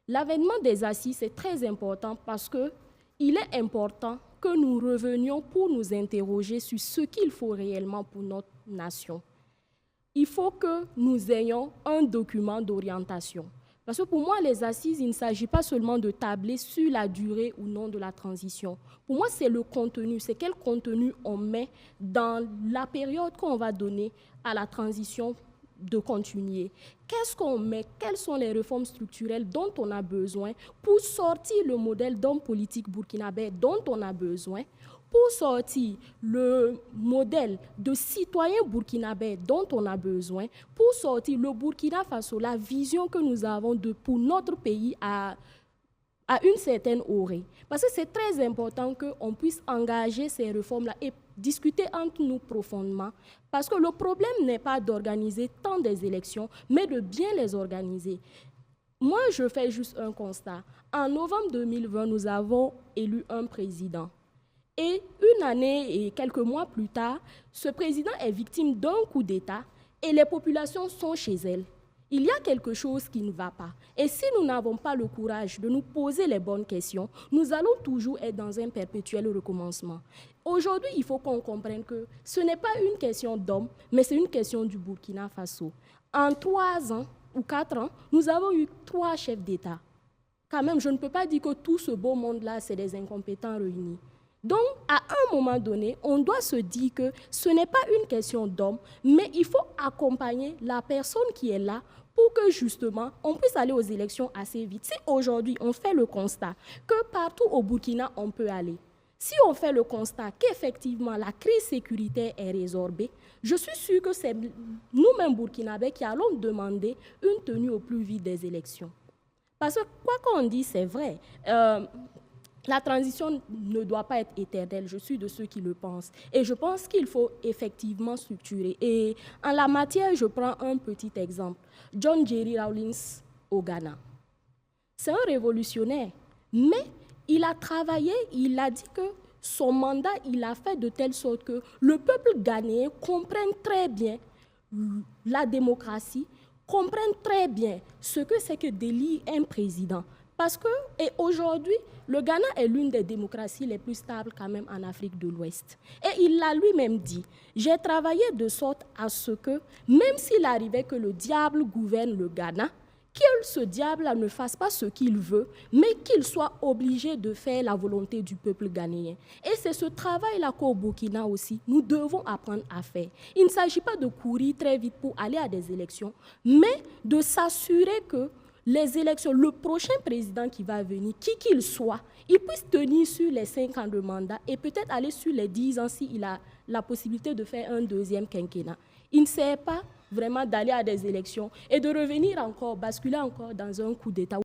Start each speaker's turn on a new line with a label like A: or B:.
A: L'avènement des assises est très important parce qu'il est important que nous revenions pour nous interroger sur ce qu'il faut réellement pour notre nation. Il faut que nous ayons un document d'orientation. Parce que pour moi, les assises, il ne s'agit pas seulement de tabler sur la durée ou non de la transition. Pour moi, c'est le contenu, c'est quel contenu on met dans la période qu'on va donner à la transition de continuer. Qu'est-ce qu'on met? Quelles sont les réformes structurelles dont on a besoin pour sortir le modèle d'homme politique burkinabé dont on a besoin, pour sortir le modèle de citoyen burkinabé dont on a besoin, pour sortir le Burkina Faso, la vision que nous avons pour notre pays à une certaine orée. Parce que c'est très important qu'on puisse engager ces réformes-là et discuter entre nous profondément. Parce que le problème n'est pas d'organiser tant des élections, mais de bien les organiser. Moi, je fais juste un constat. En novembre 2020, nous avons élu un président. Et une année et quelques mois plus tard, ce président est victime d'un coup d'État et les populations sont chez elles. Il y a quelque chose qui ne va pas. Et si nous n'avons pas le courage de nous poser les bonnes questions, nous allons toujours être dans un perpétuel recommencement. Aujourd'hui, il faut qu'on comprenne que ce n'est pas une question d'homme, mais c'est une question du Burkina Faso. En 3 ans ou 4 ans, nous avons eu 3 chefs d'État. Quand même, je ne peux pas dire que tout ce beau monde-là, c'est des incompétents réunis. Donc, à un moment donné, on doit se dire que ce n'est pas une question d'homme, mais il faut accompagner la personne qui est là pour que, justement, on puisse aller aux élections assez vite. Si aujourd'hui, on fait le constat que partout au Burkina, on peut aller, si on fait le constat qu'effectivement, la crise sécuritaire est résorbée, je suis sûre que c'est nous-mêmes, Burkinabés, qui allons demander une tenue au plus vite des élections. Parce que, quoi qu'on dise, c'est vrai. La transition ne doit pas être éternelle, je suis de ceux qui le pensent. Et je pense qu'il faut effectivement structurer. Et en la matière, je prends un petit exemple. John Jerry Rawlings au Ghana. C'est un révolutionnaire, mais il a travaillé, il a dit que son mandat, il a fait de telle sorte que le peuple ghanéen comprenne très bien la démocratie, comprenne très bien ce que c'est que d'élire un président. Parce que, et aujourd'hui, le Ghana est l'une des démocraties les plus stables quand même en Afrique de l'Ouest. Et il l'a lui-même dit, j'ai travaillé de sorte à ce que, même s'il arrivait que le diable gouverne le Ghana, que ce diable-là ne fasse pas ce qu'il veut, mais qu'il soit obligé de faire la volonté du peuple ghanéen. Et c'est ce travail-là qu'au Burkina aussi, nous devons apprendre à faire. Il ne s'agit pas de courir très vite pour aller à des élections, mais de s'assurer que les élections, le prochain président qui va venir, qui qu'il soit, il puisse tenir sur les 5 ans de mandat et peut-être aller sur les 10 ans s'il a la possibilité de faire un deuxième quinquennat. Il ne sert pas vraiment d'aller à des élections et de revenir encore, basculer encore dans un coup d'État.